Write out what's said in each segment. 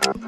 Welcome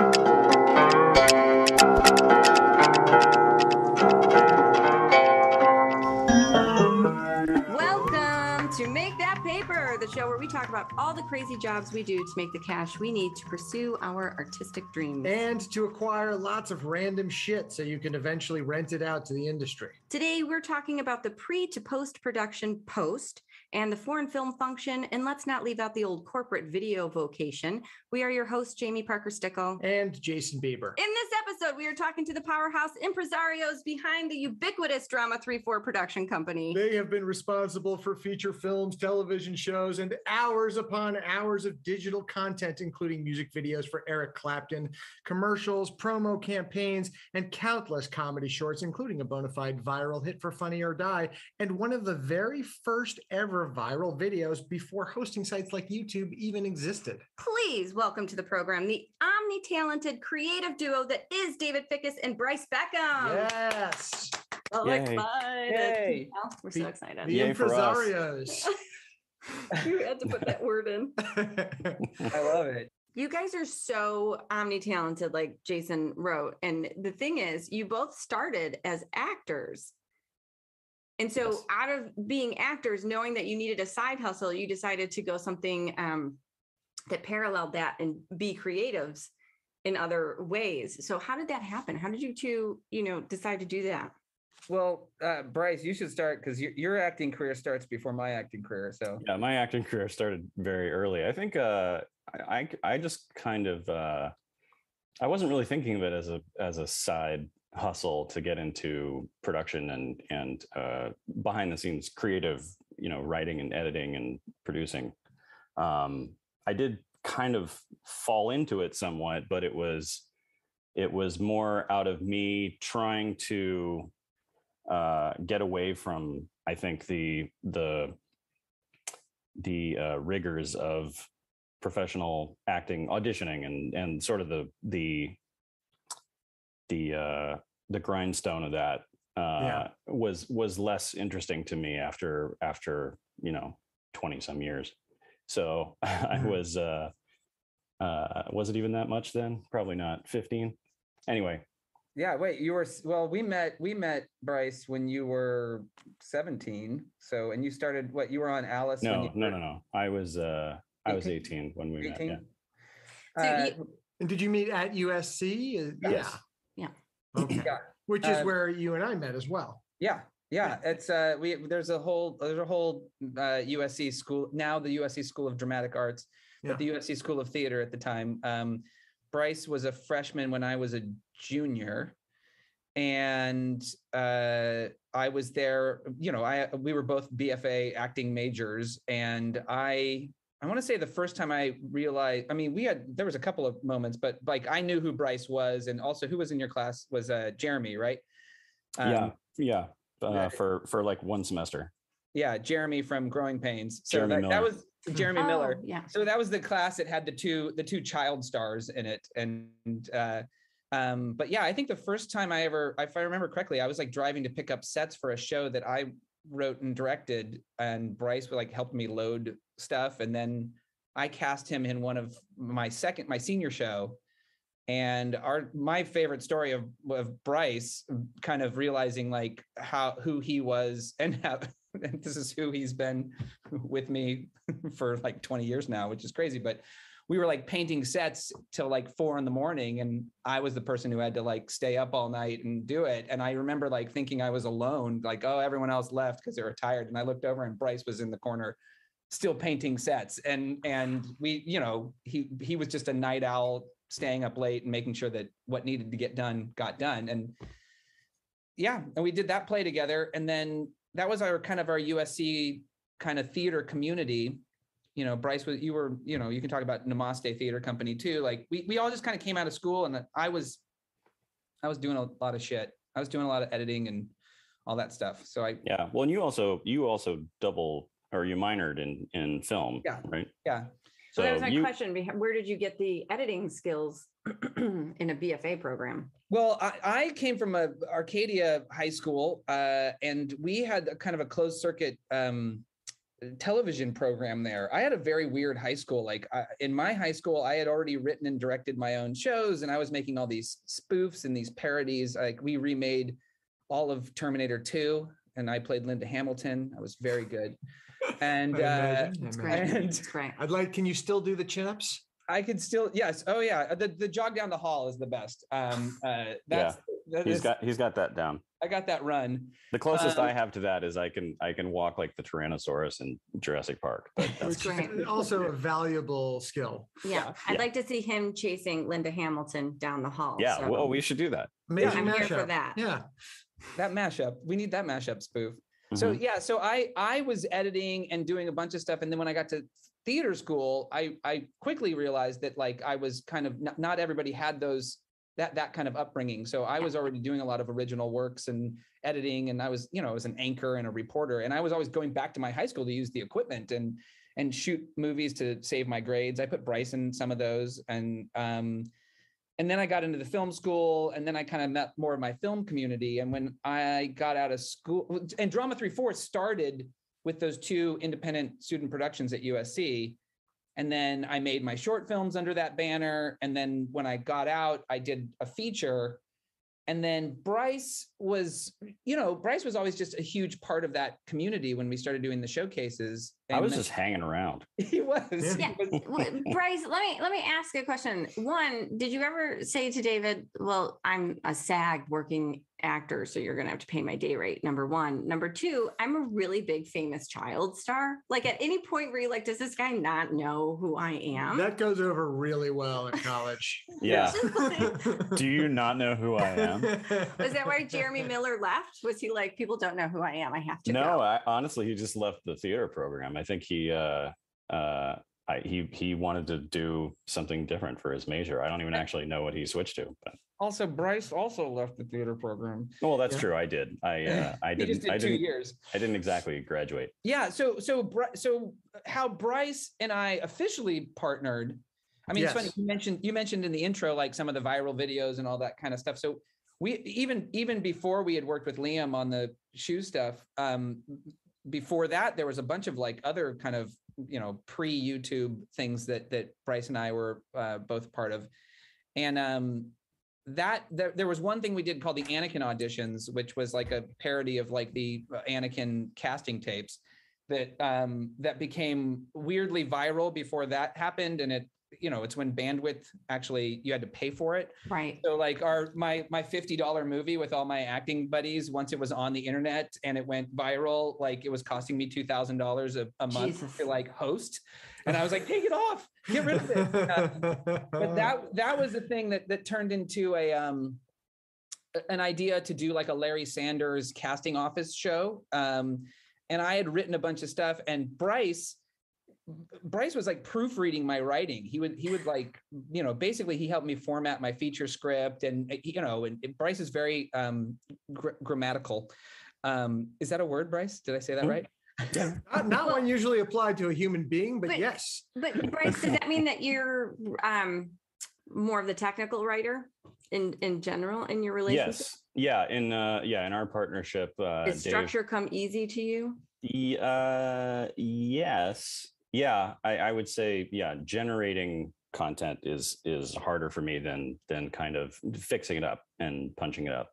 to Make That Paper, the show where we talk about all the crazy jobs we do to make the cash we need to pursue our artistic dreams. And to acquire lots of random shit so you can eventually rent it out to the industry. Today, we're talking about the pre to post-production post and the foreign film function. And let's not leave out the old corporate video vocation. We are your hosts, Jaime Parker Stickle and Jason Bieber. In this episode, we are talking to the powerhouse impresarios behind the ubiquitous Drama 3-4 production company. They have been responsible for feature films, television shows, and hours upon hours of digital content, including music videos for Eric Clapton, commercials, promo campaigns, and countless comedy shorts, including a bona fide viral hit for Funny or Die, and one of the very first ever viral videos before hosting sites like YouTube even existed. Please welcome to the program the omni-talented creative duo that is David Fickas and Brice Beckham. Yes. Oh, excited. Yay. We're so excited. The impresarios. You had to put that word in. I love it. You guys are so omni-talented, like Jason wrote. And the thing is, you both started as actors. And so yes. Out of being actors, knowing that you needed a side hustle, you decided to go something that paralleled that and be creatives in other ways. So how did that happen? How did you two, decide to do that? Well, Brice, you should start because your acting career starts before my acting career. So yeah, my acting career started very early. I think I just kind of I wasn't really thinking of it as a side hustle to get into production and behind the scenes creative, writing and editing and producing. I did kind of fall into it somewhat, but it was more out of me trying to get away from, I think, the rigors of professional acting, auditioning, and sort of the grindstone of that was less interesting to me after 20 some years. So I was it even that much then? Probably not. 15. Anyway. Yeah, wait, we met Brice when you were 17. So, and you started you were on Alice? No. I was 18 when we 18? met. Yeah. And did you meet at USC? Yes. Yeah. Okay. Yeah. Which is where you and I met as well. Yeah. It's there's a whole USC school now, the USC School of Dramatic Arts, but the USC School of Theater at the time. Brice was a freshman when I was a junior, and I was there. We were both BFA acting majors, and I want to say the first time I realized, there was a couple of moments, but I knew who Brice was, and also who was in your class was Jeremy, right? For like one semester. Yeah, Jeremy from Growing Pains. So that was Jeremy Miller. Yeah. So that was the class that had the two child stars in it, but yeah, I think the first time if I remember correctly, I was driving to pick up sets for a show that I wrote and directed, and Brice would help me load stuff, and then I cast him in one of my senior show. And my favorite story of Brice kind of realizing who he was and this is who he's been with me for 20 years now, which is crazy. But we were painting sets till 4 a.m. and I was the person who had to stay up all night and do it. And I remember thinking I was alone, oh, everyone else left because they were tired. And I looked over and Brice was in the corner still painting sets. And we, he was just a night owl, staying up late and making sure that what needed to get done got done. And we did that play together. And then that was our USC kind of theater community. Brice was, you can talk about Namaste Theater Company too. We all just kind of came out of school, and I was doing a lot of shit. I was doing a lot of editing and all that stuff. So well, and you also you minored in film, right? Yeah. So that was my question. Where did you get the editing skills in a BFA program? Well, I came from Arcadia High School, and we had a kind of a closed circuit television program there. I had a very weird high school. Like in my high school, I had already written and directed my own shows, and I was making all these spoofs and these parodies. Like we remade all of Terminator 2, and I played Linda Hamilton. I was very good. And It's great. I'd like, can you still do the chin-ups? I could still, yes. Oh yeah. The jog down the hall is the best. He's got that down. I got that run. The closest I have to that is I can walk like the Tyrannosaurus in Jurassic Park. But that's also a valuable skill. Yeah. I'd like to see him chasing Linda Hamilton down the hall. Yeah. So. Well, we should do that. I'm here for that. Yeah. That mashup. We need that mashup spoof. So I was editing and doing a bunch of stuff. And then when I got to theater school, I quickly realized that like I was kind of not everybody had that kind of upbringing. So I was already doing a lot of original works and editing, and I was an anchor and a reporter, and I was always going back to my high school to use the equipment and shoot movies to save my grades. I put Brice in some of those, and then I got into the film school, and then I kind of met more of my film community. And when I got out of school, and Drama 3/4 started with those 2 independent student productions at USC. And then I made my short films under that banner. And then when I got out, I did a feature. And then Brice was always just a huge part of that community when we started doing the showcases. And I was just hanging around. He was. Yeah. Brice, let me ask a question. One, did you ever say to David, well, I'm a SAG working actor, so you're going to have to pay my day rate, number one. Number two, I'm a really big famous child star. Like at any point where you're like, does this guy not know who I am? That goes over really well in college. Yeah. Do you not know who I am? Was that why Jeremy Miller left? Was he like, people don't know who I am, I have to No, go? honestly, he just left the theater program. I think he wanted to do something different for his major. I don't even actually know what he switched to. But Also, Brice also left the theater program. Well, that's true. I did. I didn't. Just did 2 years. I didn't exactly graduate. Yeah. So how Brice and I officially partnered. I mean, It's funny. You mentioned in the intro like some of the viral videos and all that kind of stuff. So we even before we had worked with Liam on the shoe stuff. Before that, there was a bunch of like other kind of pre-YouTube things that Brice and I were both part of, and there was one thing we did called the Anakin auditions, which was like a parody of like the Anakin casting tapes that became weirdly viral before that happened, and it's when bandwidth actually you had to pay for it. Right. So like my $50 movie with all my acting buddies, once it was on the internet and it went viral, like it was costing me $2,000 a month to like host. And I was like, take it off, get rid of it. But that was the thing that turned into an idea to do like a Larry Sanders casting office show. And I had written a bunch of stuff, and Brice was like proofreading my writing. He would like, basically he helped me format my feature script, and Brice is very grammatical. Is that a word, Brice? Did I say that right? Yeah. Not one usually applied to a human being, but yes. But Brice, does that mean that you're more of the technical writer in general in your relationship? Yes. Yeah. In our partnership, Does structure come easy to you? Yes. Yeah, I would say, generating content is harder for me than kind of fixing it up and punching it up.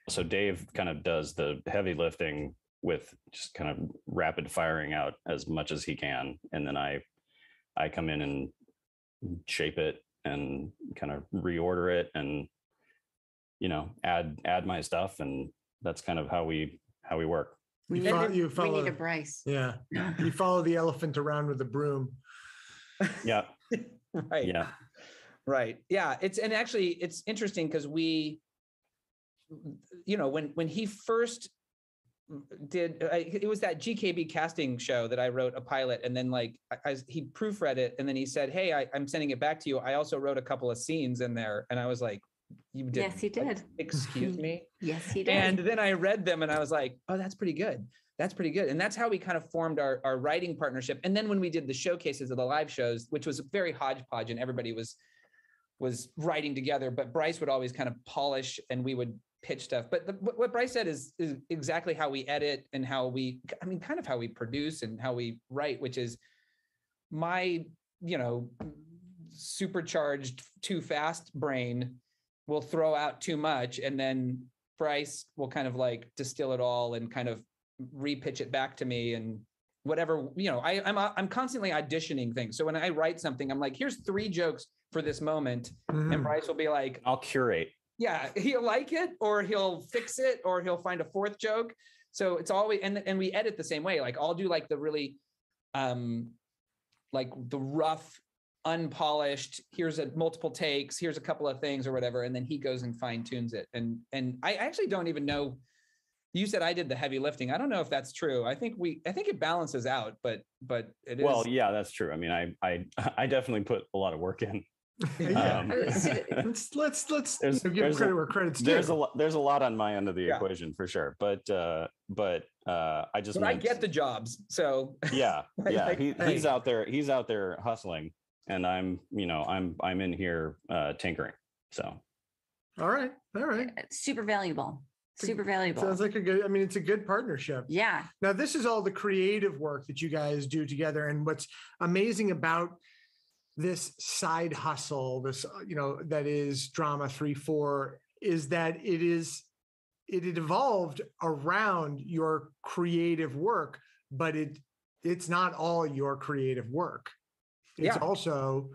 So Dave kind of does the heavy lifting with just kind of rapid firing out as much as he can. And then I come in and shape it and kind of reorder it and, add my stuff. And that's kind of how we work. We need a Brice. Yeah. You follow the elephant around with a broom. Yeah. Right. Yeah. Right. Yeah. It's interesting because we, when he first did, it was that GKB casting show that I wrote a pilot, and then like he proofread it, and then he said, hey, I'm sending it back to you. I also wrote a couple of scenes in there. And I was like, you did? Yes, he did. Excuse me? Yes, he did. And then I read them and I was like, oh, that's pretty good. That's pretty good. And that's how we kind of formed our writing partnership. And then when we did the showcases of the live shows, which was very hodgepodge and everybody was writing together, but Brice would always kind of polish, and we would pitch stuff. But what Brice said is exactly how we edit and kind of how we produce and how we write, which is my, supercharged too fast brain will throw out too much, and then Brice will kind of like distill it all and kind of repitch it back to me, and whatever, I'm constantly auditioning things. So when I write something, I'm like, here's 3 jokes for this moment. And Brice will be like, I'll curate. Yeah, he'll like it, or he'll fix it, or he'll find a 4th joke. So it's always, and we edit the same way. Like I'll do like the really, like the rough, unpolished, here's multiple takes, here's a couple of things or whatever. And then he goes and fine tunes it. And I actually don't even know, you said I did the heavy lifting. I don't know if that's true. I think it balances out, but it is. Well, yeah, that's true. I mean, I definitely put a lot of work in. Let's give credit where credit's due. There's a lot on my end of the equation for sure, but I just I get the jobs, so he's out there hustling, and I'm in here tinkering. So all right, super valuable. Sounds like it's a good partnership. Yeah. Now this is all the creative work that you guys do together, and what's amazing about this side hustle, that is Drama 3-4, is that it evolved around your creative work, but it's not all your creative work. It's also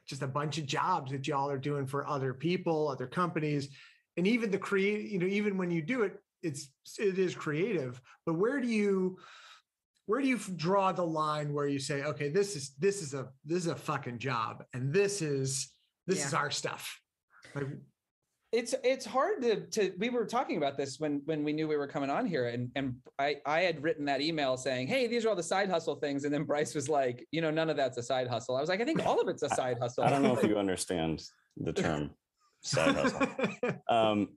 just a bunch of jobs that y'all are doing for other people, other companies, and even even when you do it, it is creative. But where do you draw the line where you say, okay, this is a fucking job, and this is our stuff? Like, it's hard to we were talking about this when we knew we were coming on here, and I had written that email saying, hey, these are all the side hustle things, and then Brice was like, none of that's a side hustle. I was like, I think all of it's a side hustle. I don't know if you understand the term side hustle. I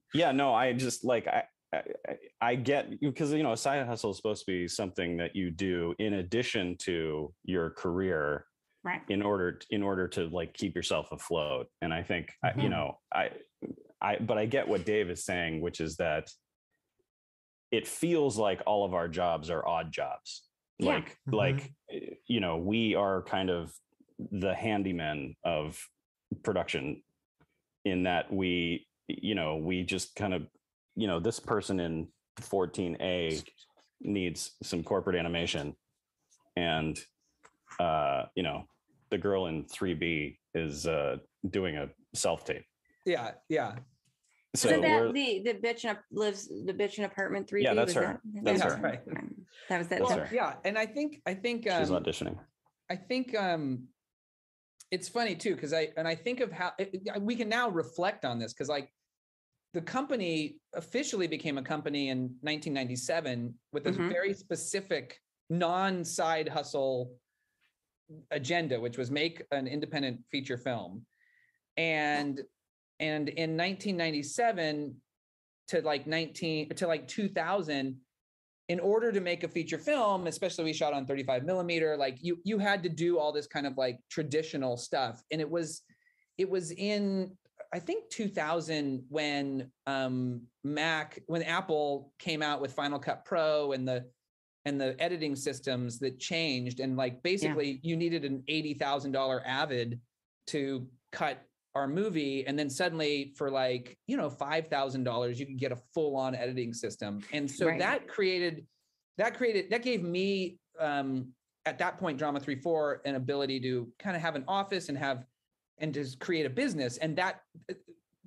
just like I get, because a side hustle is supposed to be something that you do in addition to your career, right? In order to like keep yourself afloat. And I think but I get what Dave is saying, which is that it feels like all of our jobs are odd jobs. Yeah. Like we are kind of the handyman of production, in that we just kind of, this person in 14A needs some corporate animation, and the girl in 3B is doing a self-tape. Yeah. So that the bitch in apartment 3B? Yeah, that's her. That's her. Right. That was that. That's her. Yeah, and I think she's auditioning. I think it's funny too, because I think of how we can now reflect on this, because like the company officially became a company in 1997 with a very specific non-side hustle agenda, which was make an independent feature film. And in 1997 to 2000, in order to make a feature film, especially we shot on 35 millimeter, like you had to do all this kind of like traditional stuff. And it was in, I think 2000 when Apple came out with Final Cut Pro and the editing systems that changed. And like, basically you needed an $80,000 Avid to cut our movie. And then suddenly for like, $5,000, you could get a full on editing system. And so that gave me, at that point, Drama 3-4, an ability to kind of have an office and just create a business. And that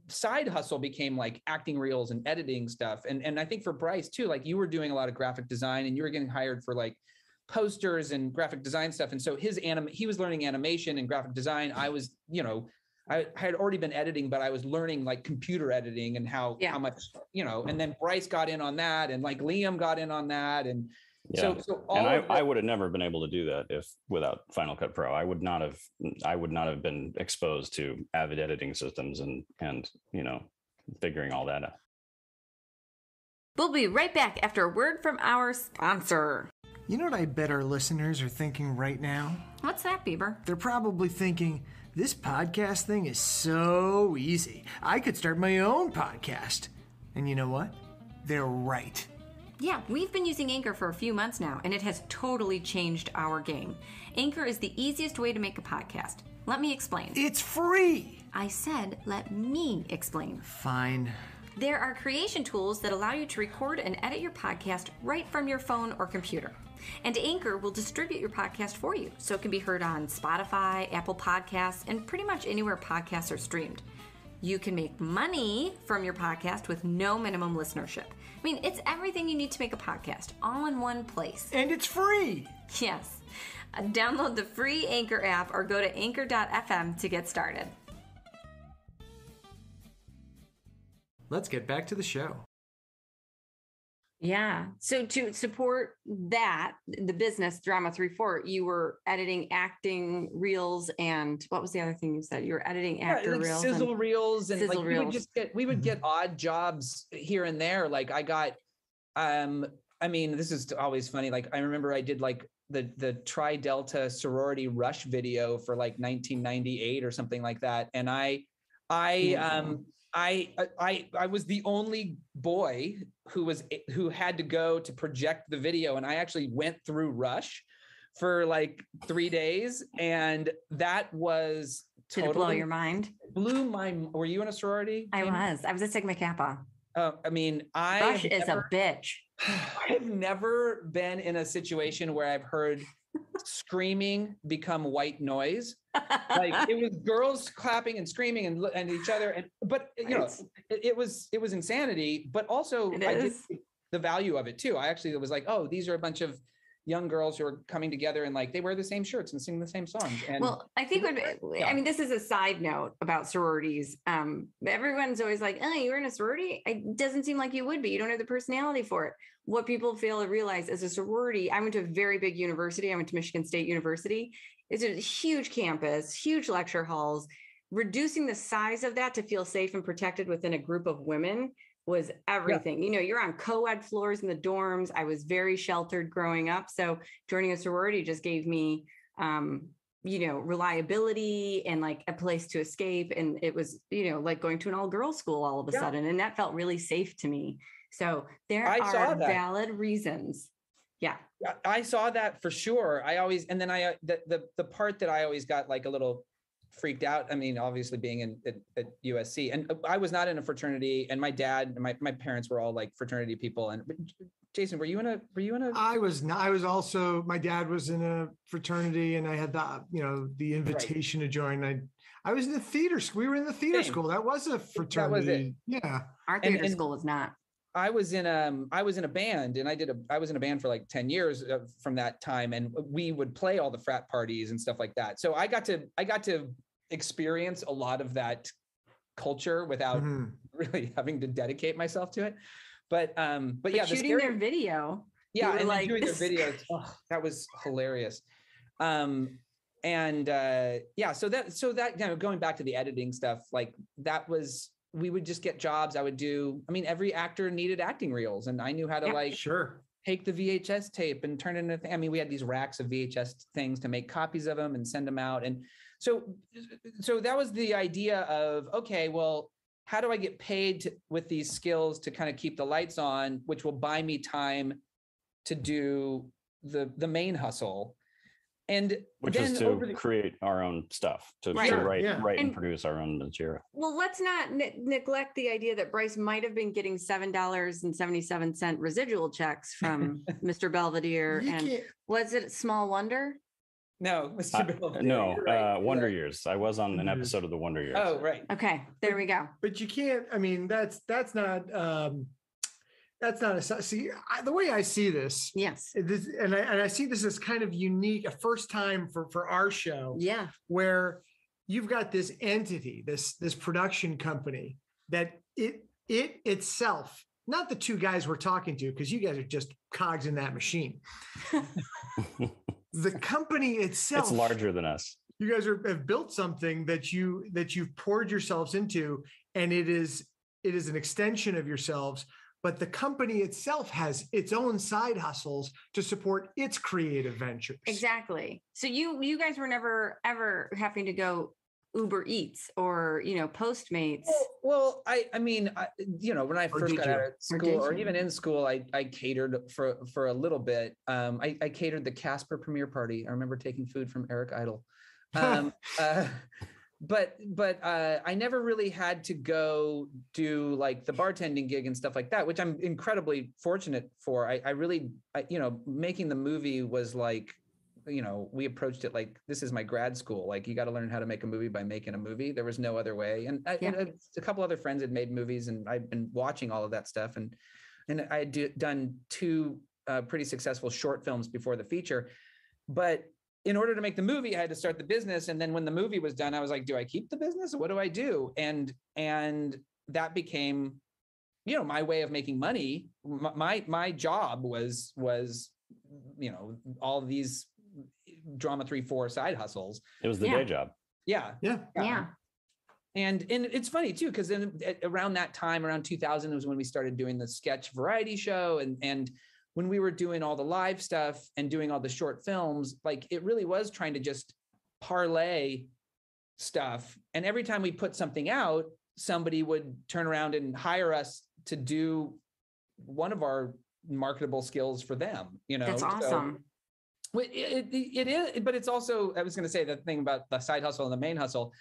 side hustle became like acting reels and editing stuff. And I think for Brice too, like you were doing a lot of graphic design and you were getting hired for like posters and graphic design stuff. And so he was learning animation and graphic design. I was, I had already been editing, but I was learning like computer editing and how much, and then Brice got in on that, and like Liam got in on that. And so I would have never been able to do that without Final Cut Pro. I would not have been exposed to Avid editing systems and figuring all that out. We'll be right back after a word from our sponsor. You know what I bet our listeners are thinking right now? What's that, Bieber? They're probably thinking, this podcast thing is so easy. I could start my own podcast. And you know what? They're right. Yeah, we've been using Anchor for a few months now, and it has totally changed our game. Anchor is the easiest way to make a podcast. Let me explain. It's free! I said, let me explain. Fine. There are creation tools that allow you to record and edit your podcast right from your phone or computer. And Anchor will distribute your podcast for you, so it can be heard on Spotify, Apple Podcasts, and pretty much anywhere podcasts are streamed. You can make money from your podcast with no minimum listenership. I mean, it's everything you need to make a podcast, all in one place. And it's free! Yes. Download the free Anchor app or go to anchor.fm to get started. Let's get back to the show. Yeah. So to support that, the business Drama 3-4, you were editing acting reels, and what was the other thing you said? You were editing actor like reels, sizzle reels, and sizzle like reels. we would get odd jobs here and there. Like I got, I mean, this is always funny. Like I remember I did like the Tri Delta sorority rush video for like 1998 or something like that, and I was the only boy who had to go to project the video, and I actually went through Rush for like 3 days, and that was Did it blow your mind? Blew my. Were you in a sorority? I was a Sigma Kappa. I mean, Rush is a bitch. I've never been in a situation where I've heard screaming become white noise. Like it was girls clapping and screaming and each other, but you know, it was insanity. But also, I did the value of it too. I actually was like, oh, these are a bunch of young girls who are coming together and like they wear the same shirts and sing the same songs. And well, I think I mean, this is a side note about sororities. Everyone's always like, oh, you're in a sorority? It doesn't seem like you would be. You don't have the personality for it. What people fail to realize is a sorority. I went to a very big university. I went to Michigan State University. It's a huge campus, huge lecture halls. Reducing the size of that to feel safe and protected within a group of women was everything. Yeah. You know, you're on co-ed floors in the dorms. I was very sheltered growing up. So joining a sorority just gave me, you know, reliability and like a place to escape. And it was, you know, like going to an all-girls school all of a sudden. And that felt really safe to me. So there are valid reasons. Yeah. I saw that for sure. I always, and then the part that I always got like a little freaked out. I mean, obviously being at USC, and I was not in a fraternity, and my dad and my parents were all like fraternity people. And Jason, were you in a? I was not. I was also, my dad was in a fraternity, and I had the invitation to join. I was in the theater school. We were in the theater school. That was a fraternity. That was it. Yeah. Our theater school was not. I was in a band, and I was in a band for like 10 years from that time. And we would play all the frat parties and stuff like that. So I got to experience a lot of that culture without really having to dedicate myself to it. But yeah, shooting their video. Yeah. And like, doing their videos. Oh, that was hilarious. So that kind of going back to the editing stuff, like that was, we would just get jobs. Every actor needed acting reels, and I knew how to take the VHS tape and turn it into, we had these racks of VHS things to make copies of them and send them out. And so that was the idea of, okay, well, how do I get paid with these skills to kind of keep the lights on, which will buy me time to do the main hustle. And which is to create our own stuff, to write and produce our own material. Well, let's not neglect the idea that Brice might have been getting $7.77 residual checks from Mr. Belvedere. Was it Small Wonder? No, Mr. Belvedere. No, right. Wonder Years. I was on an episode of the Wonder Years. Oh, right. Okay, there we go. But you can't. I mean, that's not. That's not the way I see this. Yes. And I see this as kind of unique, a first time for our show. Yeah. Where you've got this entity, this production company that it itself, not the two guys we're talking to, because you guys are just cogs in that machine. The company itself. It's larger than us. You guys have built something that you've poured yourselves into, and it is an extension of yourselves. But the company itself has its own side hustles to support its creative ventures. Exactly. So you guys were never ever having to go Uber Eats or, Postmates? Well, I mean, when I first got out of school, or even in school, I catered for a little bit. I catered the Casper premiere party. I remember taking food from Eric Idle. But I never really had to go do like the bartending gig and stuff like that, which I'm incredibly fortunate for. I really, making the movie was like, we approached it like, this is my grad school. Like, you got to learn how to make a movie by making a movie. There was no other way. And a couple other friends had made movies, and I've been watching all of that stuff. And I had done 2 pretty successful short films before the feature. But in order to make the movie, I had to start the business. And then when the movie was done, I was like, do I keep the business? What do I do? And that became, my way of making money. My job was, all these drama 3-4 side hustles. It was the day job. Yeah. Yeah. And it's funny too, because then around that time, around 2000 was when we started doing the sketch variety show. And when we were doing all the live stuff and doing all the short films, like it really was trying to just parlay stuff. And every time we put something out, somebody would turn around and hire us to do one of our marketable skills for them, That's awesome. So it is, but it's also, I was going to say the thing about the side hustle and the main hustle.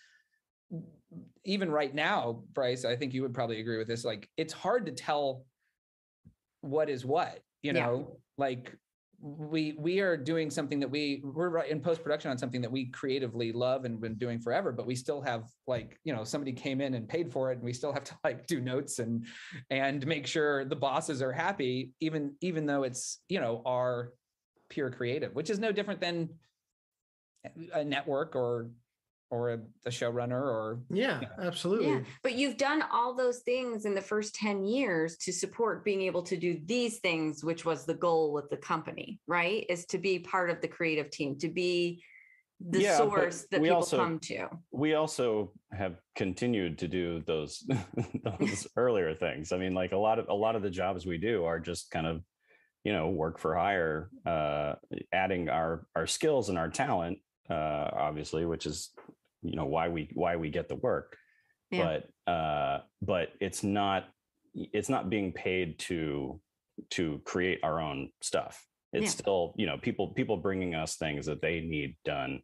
Even right now, Brice, I think you would probably agree with this. Like, it's hard to tell what is what, like we are doing something that we're in post-production on something that we creatively love and been doing forever, but we still have like, somebody came in and paid for it, and we still have to like do notes and make sure the bosses are happy, even though it's, our pure creative, which is no different than a network or a showrunner or. Yeah, absolutely. Yeah. But you've done all those things in the first 10 years to support being able to do these things, which was the goal with the company, right? Is to be part of the creative team, to be the source that people come to. We also have continued to do those earlier things. I mean, like a lot of the jobs we do are just kind of, work for hire, adding our skills and our talent, obviously, which is, why we get the work. Yeah. But it's not being paid to create our own stuff. It's still, people bringing us things that they need done.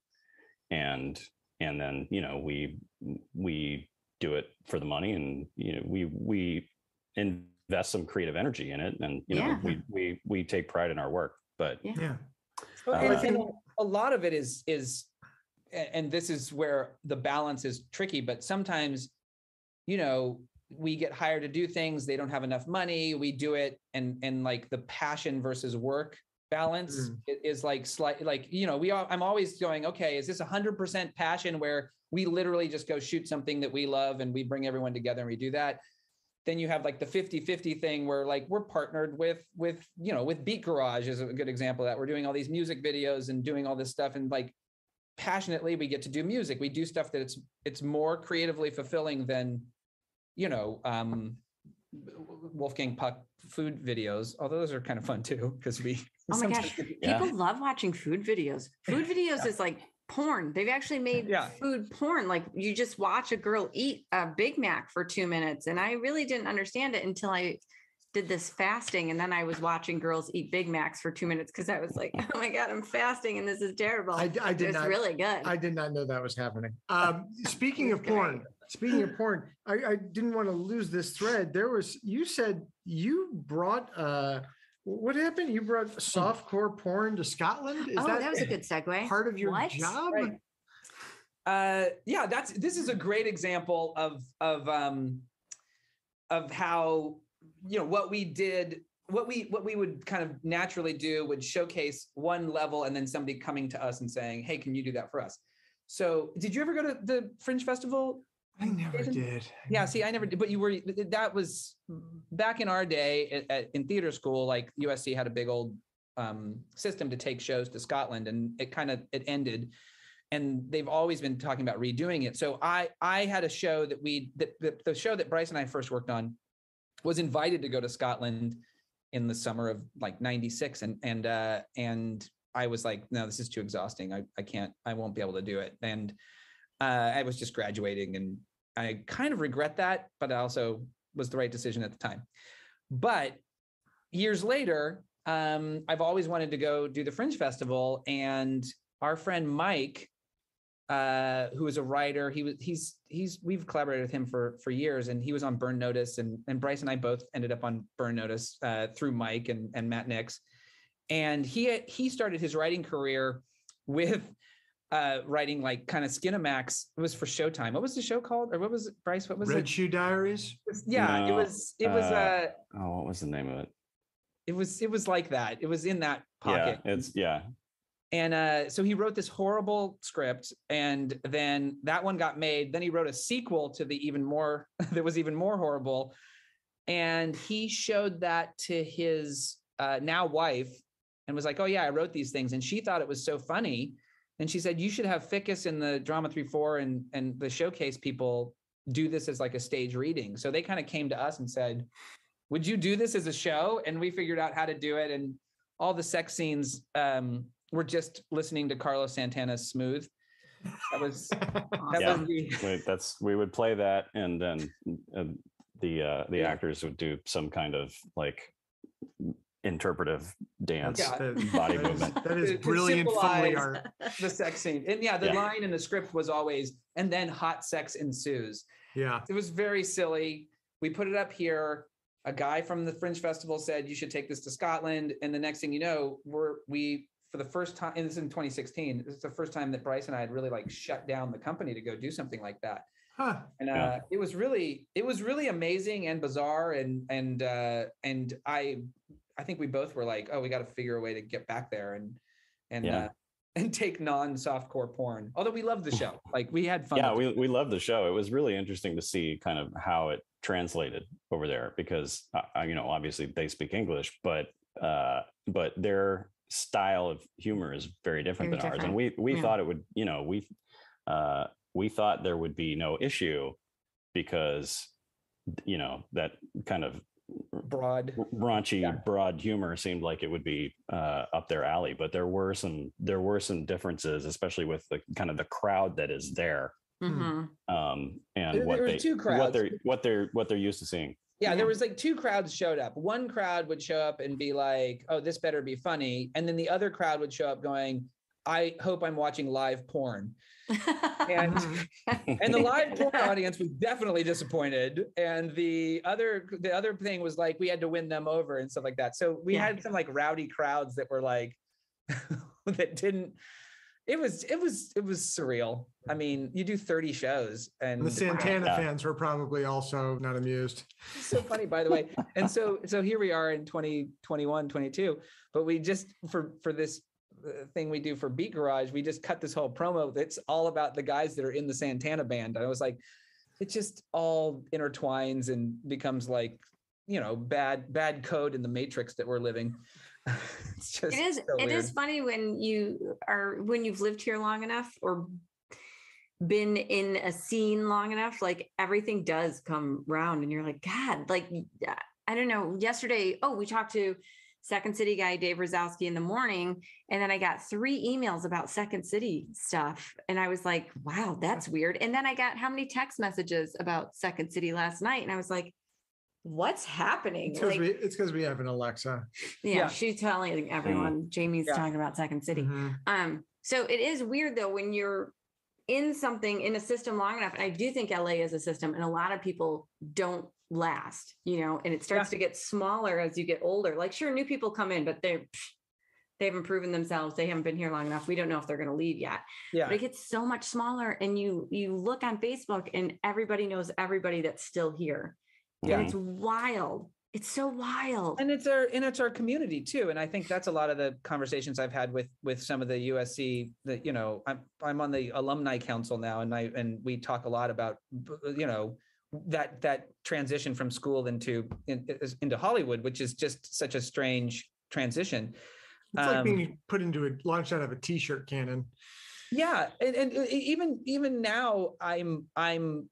And then, we do it for the money, and, we invest some creative energy in it. And, we take pride in our work, but I think a lot of it is, and this is where the balance is tricky, but sometimes, we get hired to do things, they don't have enough money, we do it. And like the passion versus work balance is like slight, like, I'm always going, okay, is this 100% passion where we literally just go shoot something that we love and we bring everyone together and we do that? Then you have like the 50-50 thing where like we're partnered with Beat Garage is a good example of that. We're doing all these music videos and doing all this stuff. And like passionately, we get to do music. We do stuff that it's more creatively fulfilling than, Wolfgang Puck food videos, although those are kind of fun too, because oh my gosh, people love watching food videos. Food videos is like porn. They've actually made food porn. Like you just watch a girl eat a Big Mac for 2 minutes. And I really didn't understand it until I did this fasting. And then I was watching girls eat Big Macs for 2 minutes because I was like, oh my God, I'm fasting and this is terrible. It's really good. I did not know that was happening. Speaking of porn, I didn't want to lose this thread. You said you brought, what happened? You brought softcore porn to Scotland? That was a good segue. Part of your job? Right. This is a great example of how, what we did, what we would kind of naturally do would showcase one level and then somebody coming to us and saying, hey, can you do that for us? So did you ever go to the Fringe Festival? I never did. Yeah, see, I never did, but that was back in our day in theater school. Like USC had a big old system to take shows to Scotland, and it ended, and they've always been talking about redoing it. So I had a show that the show that Brice and I first worked on was invited to go to Scotland in the summer of like 96. And I was like, no, this is too exhausting. I won't be able to do it. And I was just graduating, and I kind of regret that, but I also was the right decision at the time. But years later, I've always wanted to go do the Fringe Festival, and our friend Mike, who is a writer, we've collaborated with him for years, and he was on Burn Notice, and Brice and I both ended up on Burn Notice through Mike and Matt Nix. And he started his writing career with writing like kind of Skinamax. It was for Showtime. What was the show called? Or what was it, Brice? What was Red it? Shoe Diaries? Yeah, No, it was what was the name of it? It was like that. It was in that pocket. And so he wrote this horrible script, and then that one got made. Then he wrote a sequel to the even more that was even more horrible. And he showed that to his now wife and was like, "Oh yeah, I wrote these things." And she thought it was so funny. And she said, "You should have Fickas and the Drama 3-4 and the Showcase people do this as like a stage reading." So they kind of came to us and said, "Would you do this as a show?" And we figured out how to do it. And all the sex scenes were just listening to Carlos Santana's Smooth. We would play that, and then the actors would do some kind of like interpretive dance, body movement. That is brilliant Foley art. The sex scene. And the line in the script was always, "And then hot sex ensues." Yeah. It was very silly. We put it up here. A guy from the Fringe Festival said, "You should take this to Scotland." And the next thing you know, we for the first time, and this is in 2016, this is the first time that Brice and I had really like shut down the company to go do something like that. Huh. And it was really amazing and bizarre. And I think we both were like, "Oh, we got to figure a way to get back there and take non-softcore porn." Although we loved the show, like we had fun. Yeah, we loved the show. It was really interesting to see kind of how it translated over there, because obviously they speak English, but their style of humor is very different than ours. And we thought it would, we thought there would be no issue because that kind of raunchy broad humor seemed like it would be up their alley. But there were some differences, especially with the kind of the crowd that is there. Mm-hmm. And what they're used to seeing. Yeah, there was like two crowds showed up. One crowd would show up and be like, "Oh, this better be funny," and then the other crowd would show up going, "I hope I'm watching live porn." And the live porn audience was definitely disappointed. And the other thing was like we had to win them over and stuff like that. So we had some like rowdy crowds that were like that didn't. It was surreal. I mean, you do 30 shows, and the Santana fans were probably also not amused. It's so funny, by the way. And so here we are in 2021, 22, but we just for this thing we do for Beat Garage, we just cut this whole promo that's all about the guys that are in the Santana band. And I was like, it just all intertwines and becomes like, bad code in the matrix that we're living. It is funny when you've lived here long enough or been in a scene long enough, like everything does come round and you're like, God, like, I don't know. Yesterday, we talked to Second City guy, Dave Rosowski, in the morning. And then I got 3 emails about Second City stuff. And I was like, wow, that's weird. And then I got how many text messages about Second City last night? And I was like, what's happening? It's because we have an Alexa. Yeah, she's telling everyone. Jamie's talking about Second City. Mm-hmm. So it is weird though when you're in something in a system long enough. And I do think LA is a system, and a lot of people don't last. And it starts to get smaller as you get older. Like, sure, new people come in, but they haven't proven themselves. They haven't been here long enough. We don't know if they're going to leave yet. Yeah, but it gets so much smaller, and you look on Facebook, and everybody knows everybody that's still here. Yeah, and it's wild. It's so wild. And it's our community too. And I think that's a lot of the conversations I've had with some of the USC that, I'm on the alumni council now, and we talk a lot about, that transition from school into Hollywood, which is just such a strange transition. It's like being launched out of a t-shirt cannon. Yeah. And even now I'm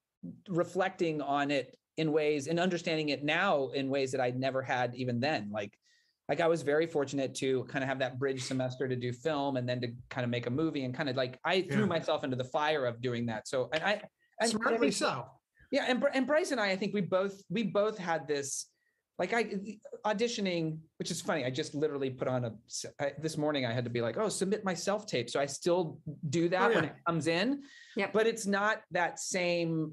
reflecting on it in ways and understanding it now in ways that I'd never had even then. Like, like I was very fortunate to kind of have that bridge semester to do film and then to kind of make a movie, and kind of like I threw myself into the fire of doing that. So, and smartly so. Yeah. And Brice and I think we both had this, like auditioning, which is funny. I just literally put on this morning, I had to be like, oh, submit my self-tape. So I still do that when it comes in, but it's not that same,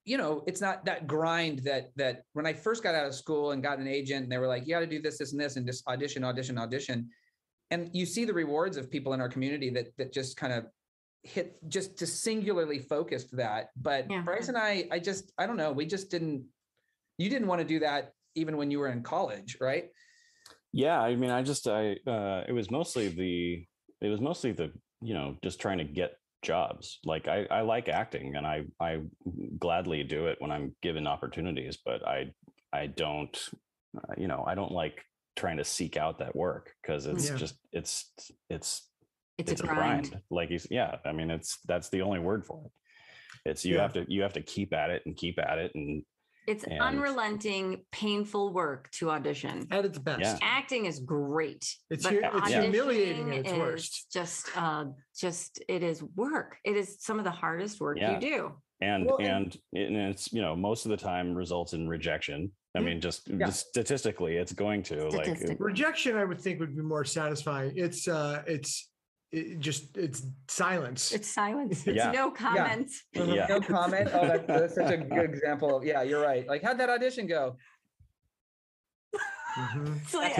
it's not that grind that when I first got out of school and got an agent and they were like, you got to do this, this, and this, and just audition. And you see the rewards of people in our community that just kind of hit, just to singularly focused that. But Brice and I don't know. You didn't want to do that even when you were in college, right? Yeah. I mean, it was mostly the, just trying to get jobs. Like I like acting and I gladly do it when I'm given opportunities, but I don't, I don't like trying to seek out that work, because it's just, it's a grind. Like I mean, that's the only word for it. It's you have to keep at it and it's unrelenting, painful work to audition. At its best. Yeah. Acting is great. It's humiliating at its is worst. Just it is work. It is some of the hardest work you do. And it's, most of the time results in rejection. I mean, just statistically, it's going to like rejection. I would think would be more satisfying. It's silence. It's silence. It's no comment. No comment. Oh, that's such a good example of, you're right. Like, how'd that audition go? It's like,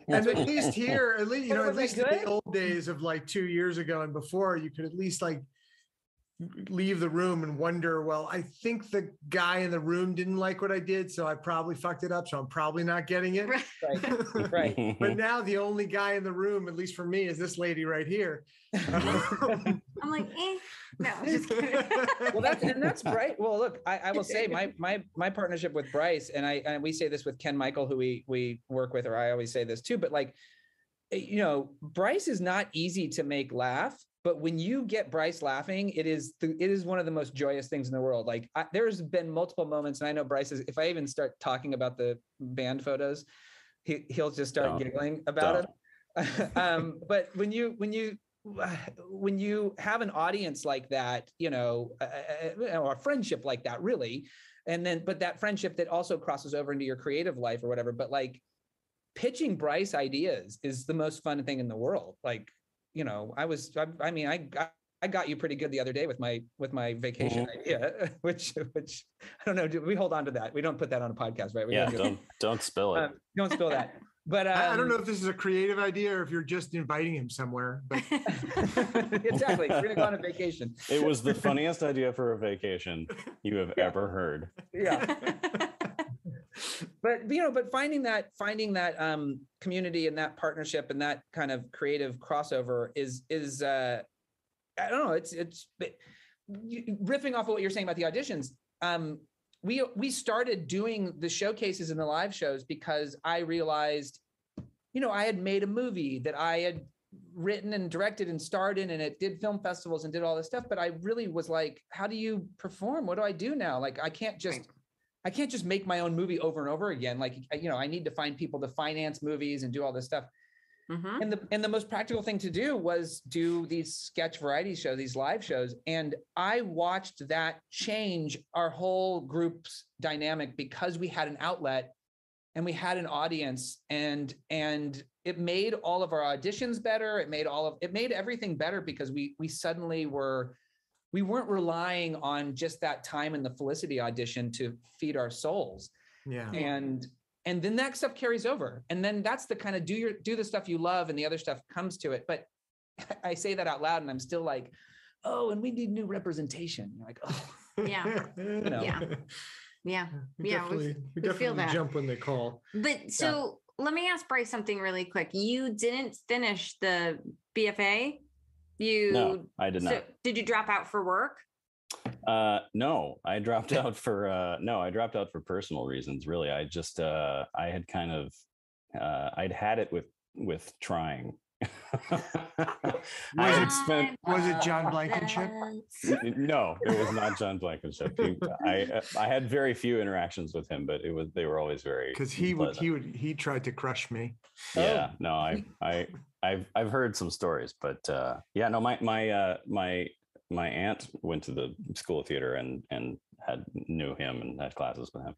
and at least here, at least in the old days of like 2 years ago and before, you could at least like leave the room and wonder, well, I think the guy in the room didn't like what I did, so I probably fucked it up, so I'm probably not getting it. Right. But now the only guy in the room, at least for me, is this lady right here. I'm like, no, just kidding. Well, that's right. Well, look, I will say my partnership with Brice, and we say this with Ken Michael, who we work with, or I always say this too, but like, Brice is not easy to make laugh. But when you get Brice laughing, it is one of the most joyous things in the world. Like there's been multiple moments, and I know Brice is, if I even start talking about the band photos, he'll just start giggling about it. But when you have an audience like that, or a friendship like that, really, but that friendship that also crosses over into your creative life or whatever. But pitching Brice ideas is the most fun thing in the world. Like, I got you pretty good the other day with my vacation idea, which I don't know. Do we hold on to that? We don't put that on a podcast, right? Don't spill it. Don't spill that. But I don't know if this is a creative idea or if you're just inviting him somewhere. But exactly, we're gonna go on a vacation. It was the funniest idea for a vacation you have ever heard. Yeah. But finding that community and that partnership and that kind of creative crossover is I don't know, it's riffing off of what you're saying about the auditions. We started doing the showcases and the live shows because I realized, I had made a movie that I had written and directed and starred in, and it did film festivals and did all this stuff. But I really was like, how do you perform? What do I do now? Like, I can't just make my own movie over and over again. Like, I need to find people to finance movies and do all this stuff. Mm-hmm. And the most practical thing to do was do these sketch variety shows, these live shows. And I watched that change our whole group's dynamic because we had an outlet and we had an audience, and it made all of our auditions better. It made everything better because we suddenly we weren't relying on just that time in the Felicity audition to feed our souls. Yeah. And then that stuff carries over. And then that's the kind of do the stuff you love, and the other stuff comes to it. But I say that out loud and I'm still like, oh, and we need new representation. You're like, oh. Yeah. Yeah. We definitely jump when they call. But so let me ask Brice something really quick. You didn't finish the BFA? No, I did not. So did you drop out for work? No, I dropped out for personal reasons. Really, I just I had kind of I'd had it with trying I had spent. Was it John Blankenship? No, it was not John Blankenship. I had very few interactions with him, but they were always very Because pleasant. he tried to crush me. Yeah, no, I've heard some stories, but yeah, no, my aunt went to the school of theater and knew him and had classes with him.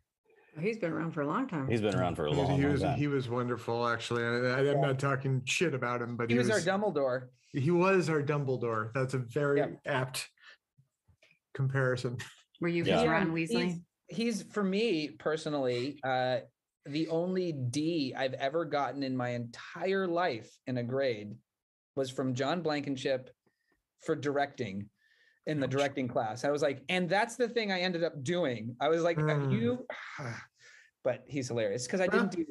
He's been around for a long time. He's been around for a long time. He was wonderful, actually. I'm not talking shit about him, but he was our Dumbledore. He was our Dumbledore. That's a very apt comparison. Were you Ron Weasley? He's for me personally, the only D I've ever gotten in my entire life in a grade was from John Blankenship for directing in the directing class. I was like, and that's the thing I ended up doing. I was like, but he's hilarious because I didn't do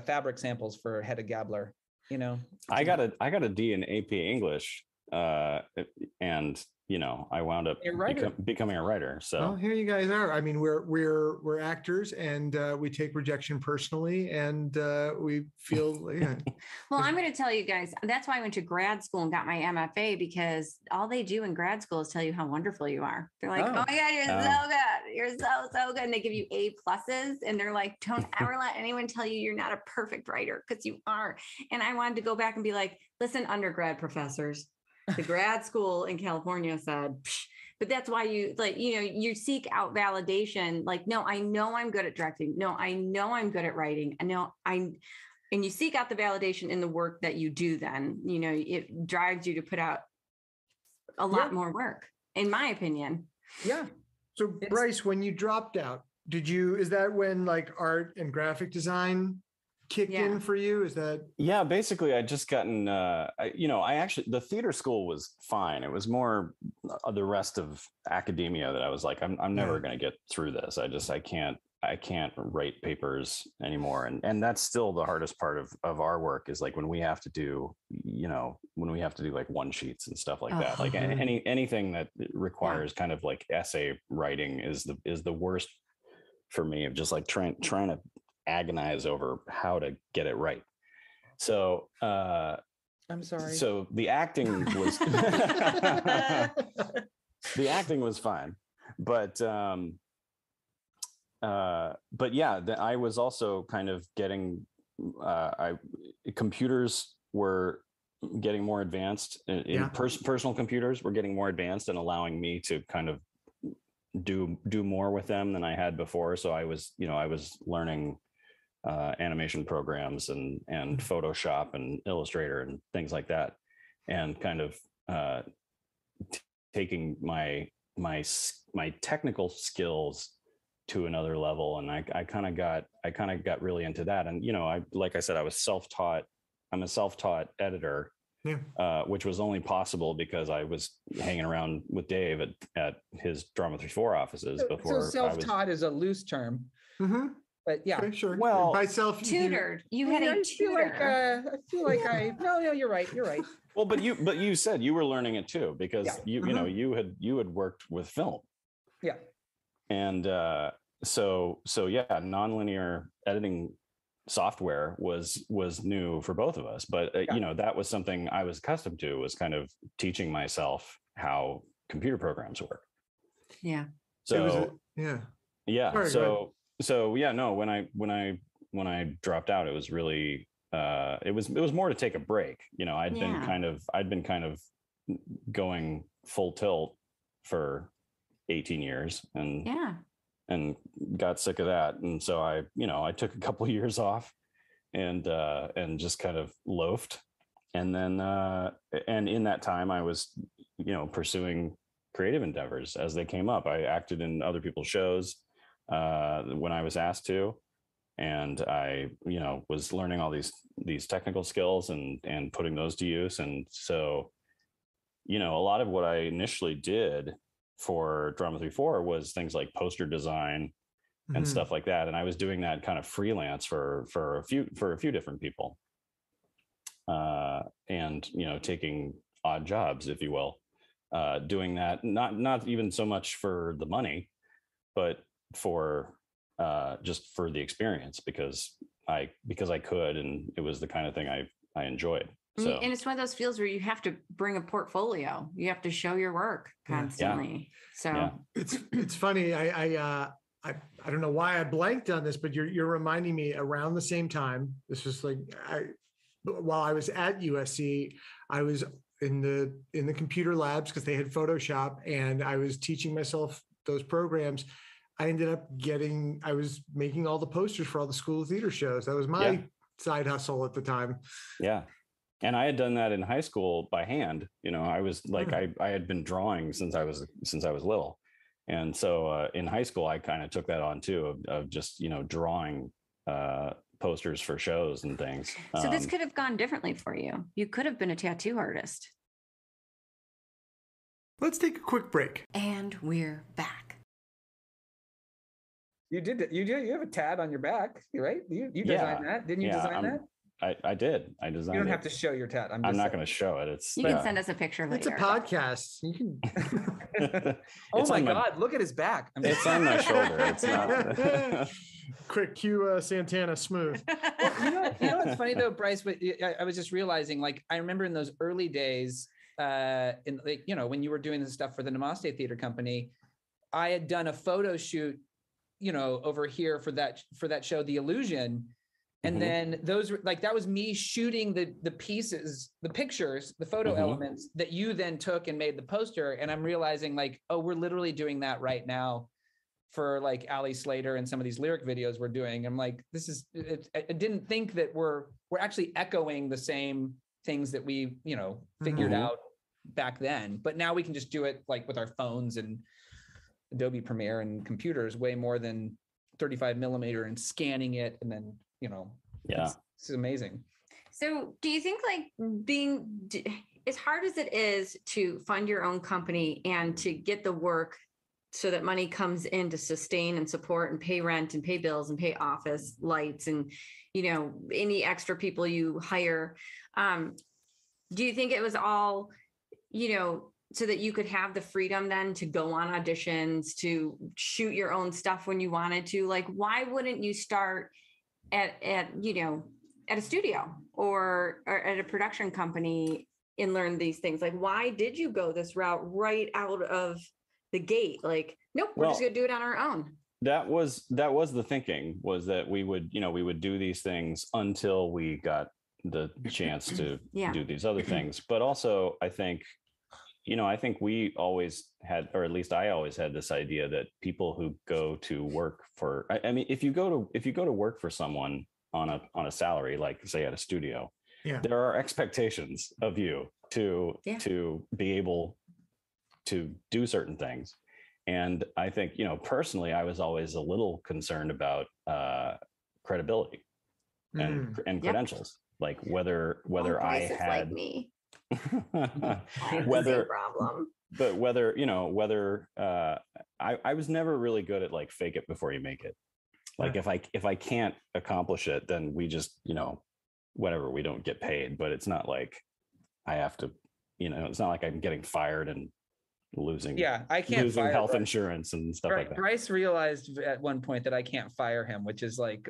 fabric samples for Hedda Gabler. You know, I got a D in AP English, and I wound up becoming a writer. So well, here you guys are. I mean, we're actors, and we take rejection personally, and we feel. Yeah. Well, I'm going to tell you guys. That's why I went to grad school and got my MFA, because all they do in grad school is tell you how wonderful you are. They're like, "Oh my God, you're so good. You're so good," and they give you A+, and they're like, "Don't ever let anyone tell you you're not a perfect writer, because you are." And I wanted to go back and be like, "Listen, undergrad professors." The grad school in California said, psh, but that's why you seek out validation. Like, no, I know I'm good at directing. No, I know I'm good at writing. And you seek out the validation in the work that you do. Then, it drives you to put out a lot more work, in my opinion. Yeah. So Brice, when you dropped out, is that when like art and graphic design kicked in for you? Is that? Yeah, basically I just gotten I actually, the theater school was fine. It was more the rest of academia that I was like, I'm never going to get through this. I can't write papers anymore. And that's still the hardest part of our work, is like when we have to do like one sheets and stuff like that. Like anything that requires kind of like essay writing is the worst for me, of just like trying to agonize over how to get it right. So I'm sorry. So the acting was fine, but yeah, I was also kind of getting computers were getting more advanced. Personal computers were getting more advanced and allowing me to kind of do more with them than I had before. So I was learning animation programs and Photoshop and Illustrator and things like that, and kind of taking my technical skills to another level. And I kind of got really into that. And like I said, I was self-taught. I'm a self-taught editor, which was only possible because I was hanging around with Dave at his Drama 3-4 offices before. So self-taught is a loose term. Mm-hmm. But yeah, okay, sure. Well, by self tutored. You had a tutor. I feel like no, you're right. Well, but you said you were learning it too, because you had worked with film. Yeah. And so yeah, nonlinear editing software was new for both of us, but that was something I was accustomed to, was kind of teaching myself how computer programs work. Yeah. So Sorry, so yeah, no, when I dropped out, it was really it was more to take a break. I'd been kind of going full tilt for 18 years and got sick of that. And so I took a couple of years off and just kind of loafed. And then and in that time I was pursuing creative endeavors as they came up. I acted in other people's shows when I was asked to, and I was learning all these technical skills and putting those to use. And so a lot of what I initially did for Drama 3-4 was things like poster design and stuff like that, and I was doing that kind of freelance for a few different people, and taking odd jobs, if you will, doing that not even so much for the money, but for just for the experience, because I could, and it was the kind of thing I enjoyed. So And it's one of those fields where you have to bring a portfolio. You have to show your work constantly. So it's funny. I don't know why I blanked on this, but you're reminding me around the same time. This was like while I was at USC, I was in the computer labs because they had Photoshop, and I was teaching myself those programs. I was making all the posters for all the school theater shows. That was my side hustle at the time. Yeah. And I had done that in high school by hand. I was like, I had been drawing since I was little. And so in high school, I kind of took that on too, of just, drawing posters for shows and things. So this could have gone differently for you. You could have been a tattoo artist. Let's take a quick break. And we're back. You did it. You have a tat on your back, right? You designed that. Didn't you design that? I did. I designed it. You don't have to show your tat. I'm not going to show it. You can send us a picture later. It's a podcast. You can. Oh my God! Look at his back. It's on my shoulder. It's not. Quick cue Santana smooth. Well, you know what's funny though, Brice? I was just realizing, like, I remember in those early days, when you were doing this stuff for the Namaste Theater Company, I had done a photo shoot, over here for that show, The Illusion. And then those were like, that was me shooting the pieces, the pictures, the photo elements that you then took and made the poster. And I'm realizing like, oh, we're literally doing that right now for like Ali Slater and some of these lyric videos we're doing. I'm like, I didn't think that we're actually echoing the same things that we, figured out back then, but now we can just do it like with our phones and Adobe Premiere and computers way more than 35 millimeter and scanning it. And then, it's amazing. So do you think like as hard as it is to fund your own company and to get the work so that money comes in to sustain and support and pay rent and pay bills and pay office lights and, any extra people you hire, do you think it was all, so that you could have the freedom then to go on auditions, to shoot your own stuff when you wanted to? Like, why wouldn't you start at a studio or at a production company and learn these things? Like, why did you go this route right out of the gate? Like, nope, we're just gonna do it on our own. That was the thinking, was that we would do these things until we got the chance to do these other things. But also I think we always had, or at least I always had, this idea that people who go to work for, I mean, if you go to work for someone on a salary, like say at a studio, there are expectations of you to be able to do certain things. And I think, personally, I was always a little concerned about credibility and credentials, like whether I had like me. whether I was never really good at like fake it before you make it. Like if I can't accomplish it, then we just, whatever, we don't get paid. But it's not like I have to, it's not like I'm getting fired and losing losing health insurance and stuff like that. Brice realized at one point that I can't fire him, which is like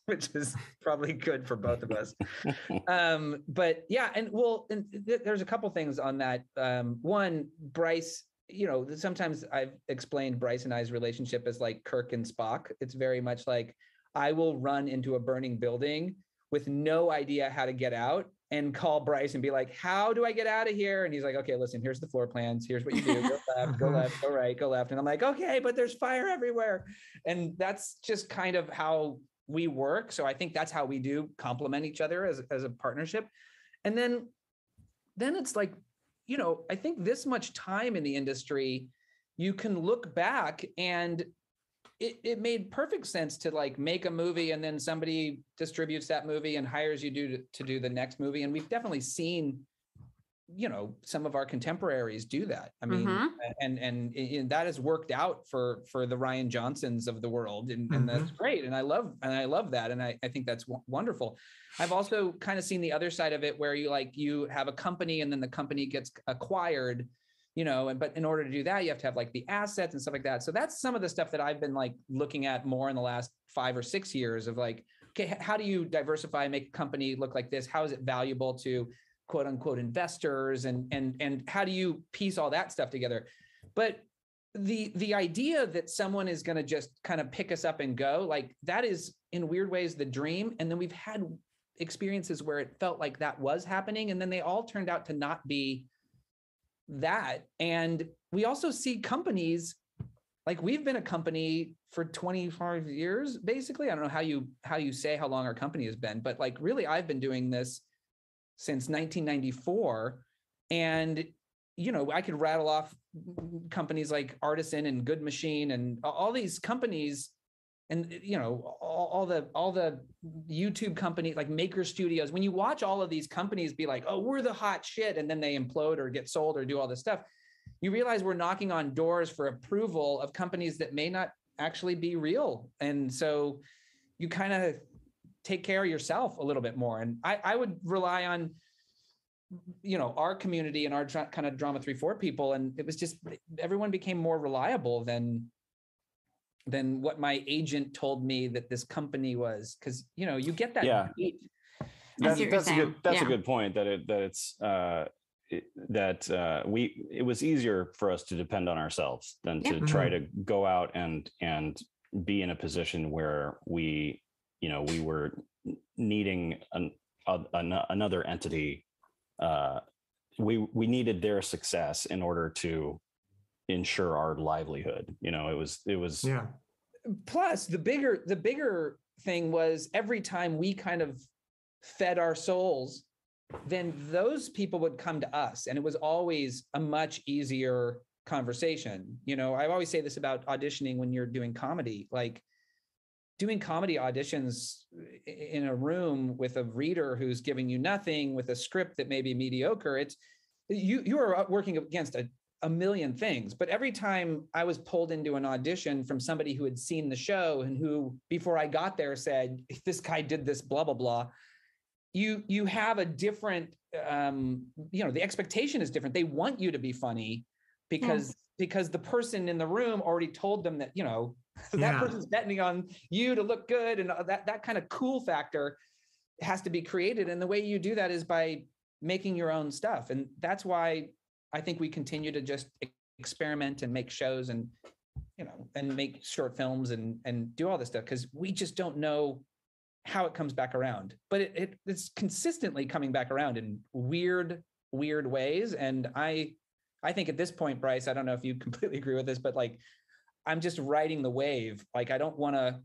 which is probably good for both of us. But yeah, and there's a couple things on that. One, Brice, sometimes I've explained Brice and I's relationship as like Kirk and Spock. It's very much like I will run into a burning building with no idea how to get out and call Brice and be like, how do I get out of here? And he's like, okay, listen, here's the floor plans. Here's what you do. Go left, go left, go right, go left. And I'm like, okay, but there's fire everywhere. And that's just kind of how we work. So I think that's how we do complement each other as a partnership. And then it's like, I think this much time in the industry, you can look back and it made perfect sense to like make a movie and then somebody distributes that movie and hires you to do the next movie. And we've definitely seen, some of our contemporaries do that. I mean, and that has worked out for the Ryan Johnsons of the world. And that's great. And I love that. And I think that's wonderful. I've also kind of seen the other side of it where you have a company and then the company gets acquired, but in order to do that, you have to have like the assets and stuff like that. So that's some of the stuff that I've been like looking at more in the last 5 or 6 years of like, okay, how do you diversify, make a company look like this? How is it valuable to quote unquote investors? And how do you piece all that stuff together? But the idea that someone is going to just kind of pick us up and go, like that is in weird ways the dream. And then we've had experiences where it felt like that was happening, and then they all turned out to not be that. And we also see companies, like we've been a company for 25 years, basically. I don't know how you say how long our company has been, but like really I've been doing this since 1994. And I could rattle off companies like Artisan and Good Machine and all these companies, and all the YouTube companies like Maker Studios. When you watch all of these companies be like, oh, we're the hot shit, and then they implode or get sold or do all this stuff, you realize we're knocking on doors for approval of companies that may not actually be real. And so you kind of take care of yourself a little bit more. And I would rely on our community and our kind of Drama 3-4 people. And it was just, everyone became more reliable than what my agent told me that this company was. Cause you get that. Yeah. That's a good point, that it was easier for us to depend on ourselves than to try to go out and be in a position where we were needing another entity. We needed their success in order to ensure our livelihood. It was. Yeah. Plus the bigger thing was every time we kind of fed our souls, then those people would come to us, and it was always a much easier conversation. I always say this about auditioning when you're doing comedy, like doing comedy auditions in a room with a reader who's giving you nothing, with a script that may be mediocre. It's you are working against a million things. But every time I was pulled into an audition from somebody who had seen the show and who, before I got there, said, this guy did this, blah, blah, blah. You have a different, the expectation is different. They want you to be funny because the person in the room already told them that, that person's betting on you to look good, and that kind of cool factor has to be created. And the way you do that is by making your own stuff. And that's why I think we continue to just experiment and make shows and, and make short films and do all this stuff, because we just don't know how it comes back around. But it's consistently coming back around in weird ways. And I think at this point, Brice, I don't know if you completely agree with this, but like, I'm just riding the wave. Like, I don't want to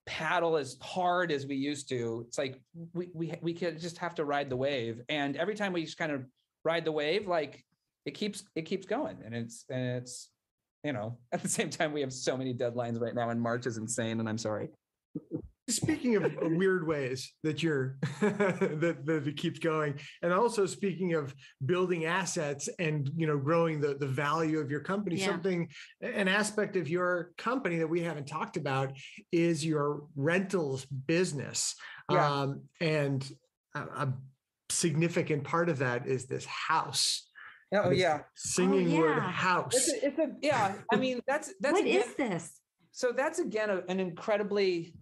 paddle as hard as we used to. It's like, we could just have to ride the wave. And every time we just kind of ride the wave, like it keeps going. And it's, at the same time, we have so many deadlines right now, and March is insane. And I'm sorry. Speaking of weird ways that you're that it keeps going, and also speaking of building assets and growing the value of your company, an aspect of your company that we haven't talked about is your rentals business. And a significant part of that is this house. Oh yeah, Singing Wood House. I mean, that's what again, is this? So that's again an incredibly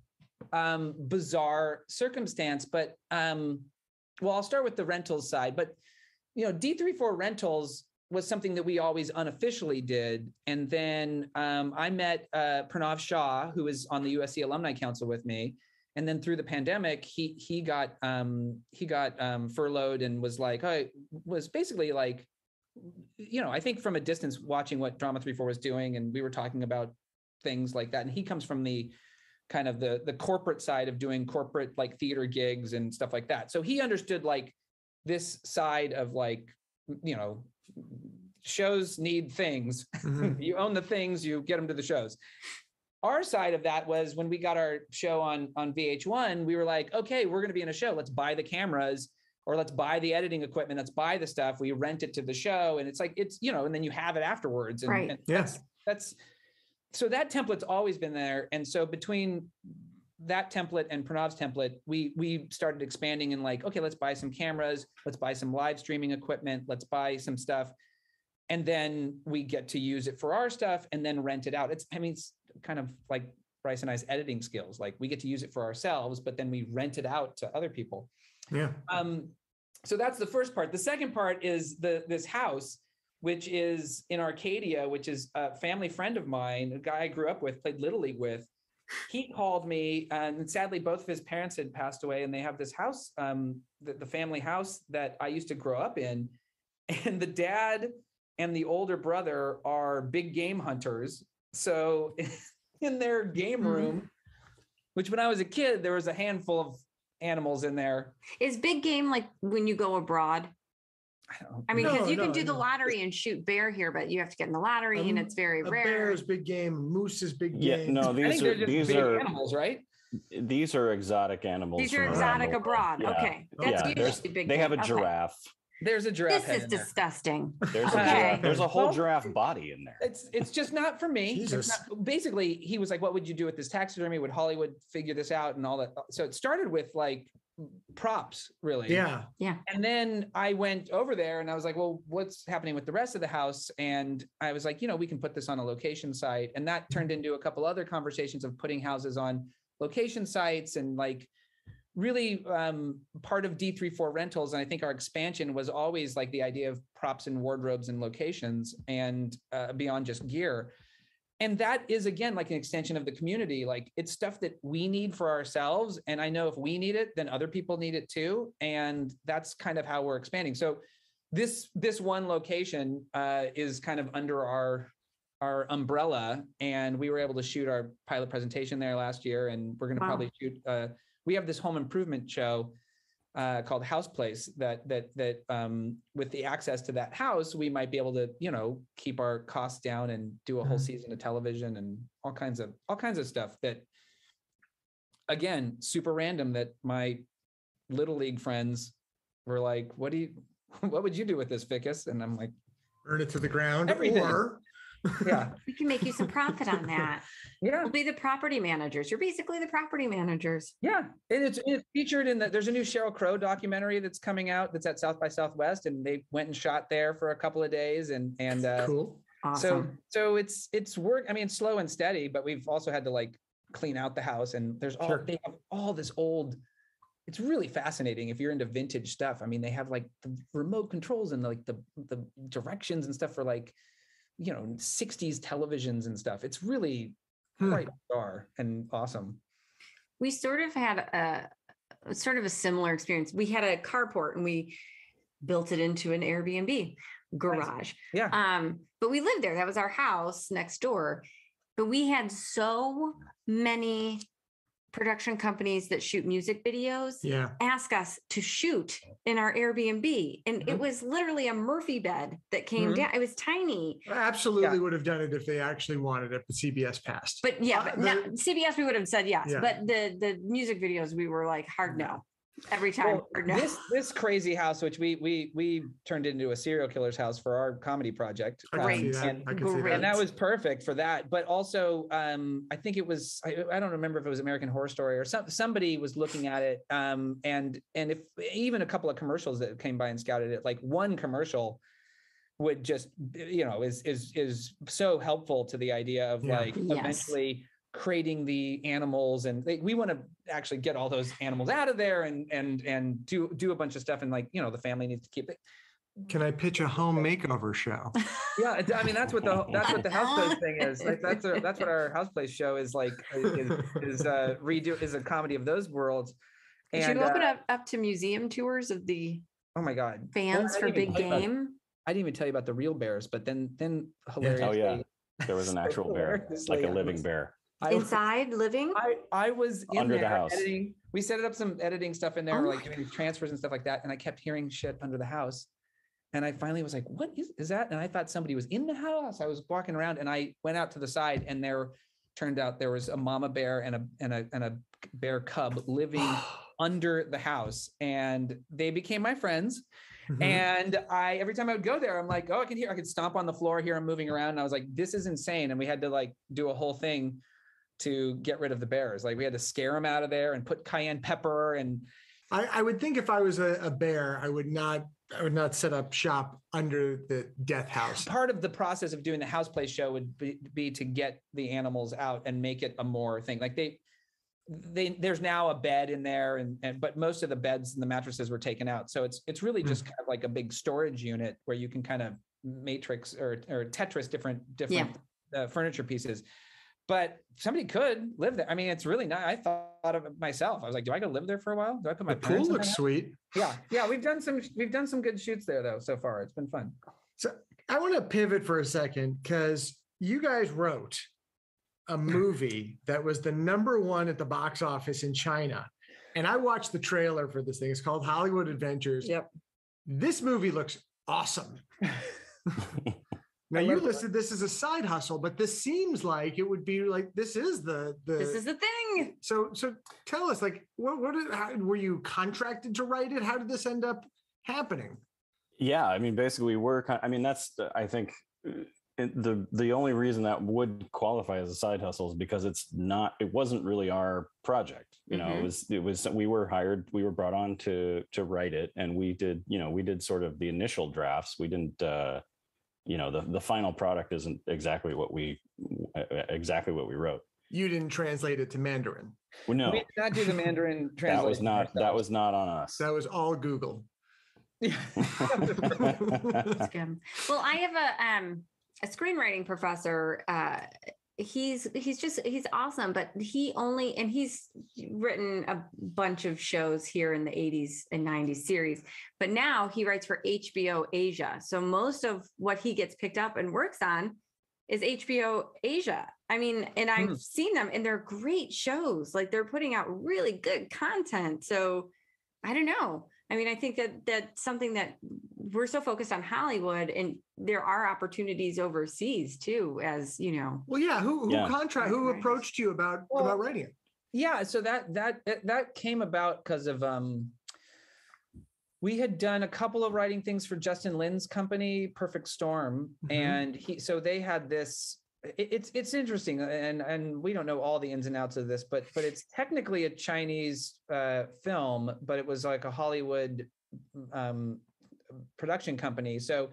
bizarre circumstance, but I'll start with the rentals side. But D34 Rentals was something that we always unofficially did, and then I met Pranav Shah, who was on the USC Alumni Council with me, and then through the pandemic, he got furloughed and was basically like, I think from a distance watching what Drama 3-4 was doing, and we were talking about things like that, and he comes from the kind of the corporate side of doing corporate like theater gigs and stuff like that. So he understood like this side of like, shows need things. Mm-hmm. You own the things, you get them to the shows. Our side of that was when we got our show on VH1, we were like, okay, we're going to be in a show. Let's buy the cameras, or let's buy the editing equipment. Let's buy the stuff. We rent it to the show. And it's like, and then you have it afterwards. And, right. And that's so that template's always been there. And so between that template and Pranav's template, we started expanding and like, okay, let's buy some cameras, let's buy some live streaming equipment, let's buy some stuff. And then we get to use it for our stuff and then rent it out. It's kind of like Brice and I's editing skills. Like we get to use it for ourselves, but then we rent it out to other people. Yeah. So that's the first part. The second part is this house, which is in Arcadia, which is a family friend of mine, a guy I grew up with, played Little League with. He called me, and sadly, both of his parents had passed away, and they have this house, the family house that I used to grow up in. And the dad and the older brother are big game hunters. So in their game room, which when I was a kid, there was a handful of animals in there. Is big game like when you go abroad? I mean, because you can do the no. lottery and shoot bear here, but you have to get in the lottery and it's very A rare. bear is big game. Moose is big game. Yeah, no, these big are animals, right? These are exotic animals. These are from exotic around the world. abroad. Yeah. Okay. Yeah, Usually big They game. have a Okay. giraffe. There's a giraffe. This head is in there. disgusting. There's a Okay. giraffe. There's a whole Well, giraffe body in there. It's just not for me. It's Jesus. not- basically, he was like, "What would you do with this taxidermy? Would Hollywood figure this out and all that?" So it started with like props, really. Yeah. And then I went over there and I was like, "Well, what's happening with the rest of the house?" And I was like, we can put this on a location site, and that turned into a couple other conversations of putting houses on location sites and like really part of D34 rentals. And I think our expansion was always like the idea of props and wardrobes and locations and beyond just gear. And that is, again, like an extension of the community. Like it's stuff that we need for ourselves. And I know if we need it, then other people need it too. And that's kind of how we're expanding. So this one location is kind of under our umbrella. And we were able to shoot our pilot presentation there last year. And we're going to probably shoot, we have this home improvement show called House Place that with the access to that house, we might be able to, keep our costs down and do a whole season of television and all kinds of stuff that, again, super random, that my Little League friends were like, what would you do with this, Fickas? And I'm like, Burn it to the ground. Everything. Or yeah, We can make you some profit on that. yeah. We'll be the property managers. You're basically the property managers. Yeah, and it's featured in there's a new Sheryl Crow documentary that's coming out that's at South by Southwest, and they went and shot there for a couple of days, and cool. Awesome. so it's work. I mean, it's slow and steady, but we've also had to like clean out the house, and there's they have all this old. It's really fascinating if you're into vintage stuff. I mean, they have like the remote controls and like the directions and stuff for like 60s televisions and stuff. It's really quite bizarre and awesome. We sort of had a similar experience. We had a carport and we built it into an Airbnb garage. Yeah. But we lived there. That was our house next door. But we had so many production companies that shoot music videos ask us to shoot in our Airbnb. And it was literally a Murphy bed that came down. It was tiny. I absolutely would have done it if they actually wanted it, but CBS passed. But CBS, we would have said yes. Yeah. But the music videos, we were like, hard no. Every time. Well, hard no. this crazy house, which we turned into a serial killer's house for our comedy project. I can see that. I can see that. And that was perfect for that. But also, I think it was, I don't remember if it was American Horror Story or somebody was looking at it. And if even a couple of commercials that came by and scouted it, like one commercial would just, is so helpful to the idea of eventually creating the animals, and we want to actually get all those animals out of there and do a bunch of stuff, and the family needs to keep it. Can I pitch a home makeover show? Yeah, I mean that's what the House Place thing is. Like, that's what our House Place show is like. Is a comedy of those worlds. And should we open up to museum tours of the oh my god fans for big game? I didn't even tell you about the real bears, but then hilarious. Oh yeah, there was an actual bear, like a living bear. Inside living? I was in under there the house. editing. We set up some editing stuff in there, like doing transfers and stuff like that. And I kept hearing shit under the house. And I finally was like, what is that? And I thought somebody was in the house. I was walking around and I went out to the side, and turned out there was a mama bear and a bear cub living under the house. And they became my friends. Mm-hmm. And every time I would go there, I'm like, oh, I could stomp on the floor, hear them moving around. And I was like, this is insane. And we had to like do a whole thing to get rid of the bears. Like we had to scare them out of there and put cayenne pepper. And I would think if I was a bear, I would not I would not set up shop under the death house. Part of the process of doing the house play show would be to get the animals out and make it a more thing. Like there's now a bed in there, but most of the beds and the mattresses were taken out. So it's really just kind of like a big storage unit where you can kind of matrix or Tetris different furniture pieces. But somebody could live there. I mean, it's really nice. I thought of it myself. I was like, do I go live there for a while? Do I put my pool looks sweet? Yeah. We've done some good shoots there though so far. It's been fun. So I want to pivot for a second because you guys wrote a movie that was the #1 at the box office in China, and I watched the trailer for this thing. It's called Hollywood Adventures. Yep. This movie looks awesome. Now you listed this as a side hustle, but this seems like it would be like this is the thing. So tell us, like, were you contracted to write it? How did this end up happening? Yeah, I mean, basically, that's I think the only reason that would qualify as a side hustle is because it wasn't really our project. You know, it was we were hired, we were brought on to write it, and we did sort of the initial drafts. We didn't. The final product isn't exactly what we wrote. You didn't translate it to Mandarin. Well, no, we did not do the Mandarin translation. That was not on us. That was all Google. Well, I have a screenwriting professor. He's awesome, but he's written a bunch of shows here in the 80s and 90s series, but now he writes for HBO Asia. So most of what he gets picked up and works on is HBO Asia. I mean, and I've seen them and they're great shows. Like they're putting out really good content. So I don't know. I mean, I think that's something that we're so focused on Hollywood, and there are opportunities overseas too, as you know. Well, yeah. Who approached you about writing it? Yeah. So that came about because of we had done a couple of writing things for Justin Lin's company, Perfect Storm, and they had this. It's interesting, and we don't know all the ins and outs of this, but it's technically a Chinese film, but it was like a Hollywood production company. So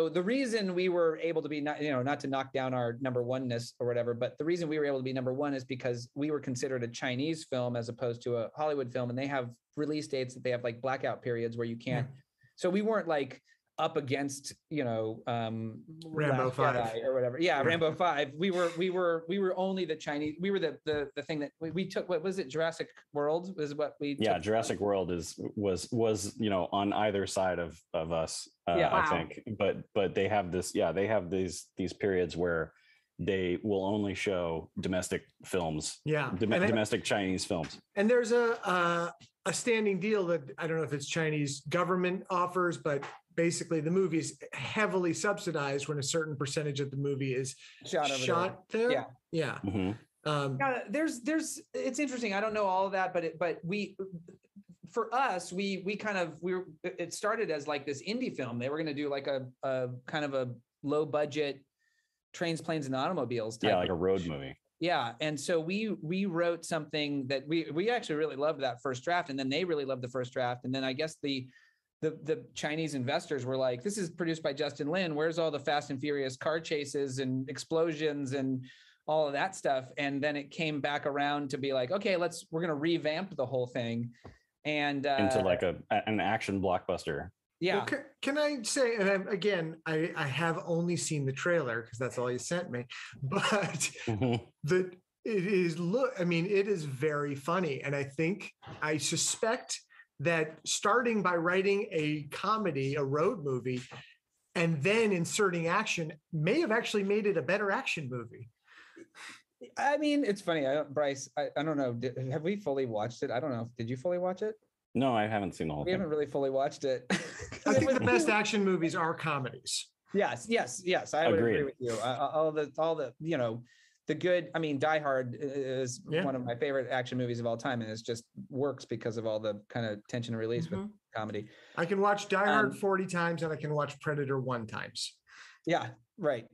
the reason we were able to be not to knock down our #1-ness or whatever, but the reason we were able to be #1 is because we were considered a Chinese film as opposed to a Hollywood film, and they have release dates that they have like blackout periods where you can't. So we weren't like up against Rambo 5 or whatever. Yeah, Rambo 5. We were only the Chinese. We were the thing that we took. What was it? Jurassic World was what we. Yeah, Jurassic World was on either side of us. I think, but they have this. Yeah, they have these periods where they will only show domestic films. Yeah, domestic Chinese films. And there's a standing deal that I don't know if it's Chinese government offers, but basically the movie is heavily subsidized when a certain percentage of the movie is shot there. Yeah. There's it's interesting. I don't know all of that, but for us, it started as like this indie film. They were going to do like a kind of a low budget trains, planes, and automobiles type. Yeah, like a road movie. Yeah. And so we wrote something that we actually really loved that first draft, and then they really loved the first draft. And then I guess the Chinese investors were like, this is produced by Justin Lin. Where's all the Fast and Furious car chases and explosions and all of that stuff? And then it came back around to be like, okay, we're going to revamp the whole thing. And into like an action blockbuster. Yeah. Well, can I say, and again, I have only seen the trailer because that's all you sent me, but it is very funny. And I suspect that starting by writing a comedy, a road movie, and then inserting action may have actually made it a better action movie. I mean, it's funny. Brice, I don't know. Have we fully watched it? I don't know. Did you fully watch it? No, I haven't seen the whole thing. We haven't really fully watched it. I think the best action movies are comedies. Yes. I would agree with you. All the the good. I mean, Die Hard is one of my favorite action movies of all time, and it just works because of all the kind of tension and release with comedy. I can watch Die Hard 40 times, and I can watch Predator 1 times. Yeah, right.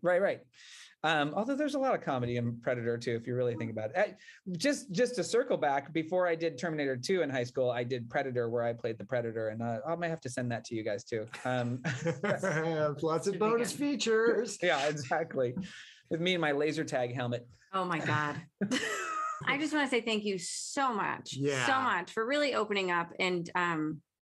Although there's a lot of comedy in Predator too, if you really think about it. Just to circle back, before I did Terminator 2 in high school, I did Predator, where I played the Predator, and I might have to send that to you guys too. Lots of bonus features. Yeah, exactly. With me and my laser tag helmet. Oh my God. I just want to say thank you so much. Yeah. So much for really opening up and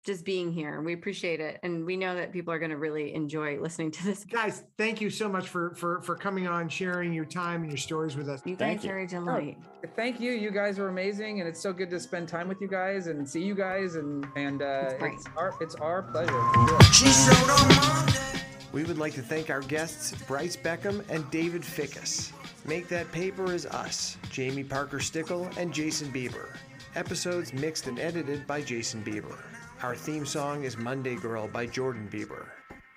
just being here. We appreciate it. And we know that people are going to really enjoy listening to this. Guys, thank you so much for coming on, sharing your time and your stories with us. You guys are a delight. Thank you. You guys are amazing. And it's so good to spend time with you guys and see you guys. And it's our pleasure. She showed on Monday. We would like to thank our guests, Brice Beckham and David Fickas. Make That Paper is us, Jamie Parker Stickle and Jason Bieber. Episodes mixed and edited by Jason Bieber. Our theme song is Monday Girl by Jordan Bieber.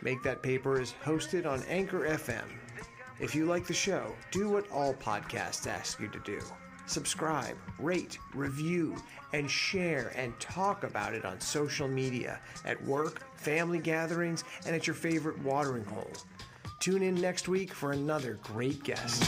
Make That Paper is hosted on Anchor FM. If you like the show, do what all podcasts ask you to do. Subscribe, rate, review, and share and talk about it on social media, at work, family gatherings, and at your favorite watering hole. Tune in next week for another great guest.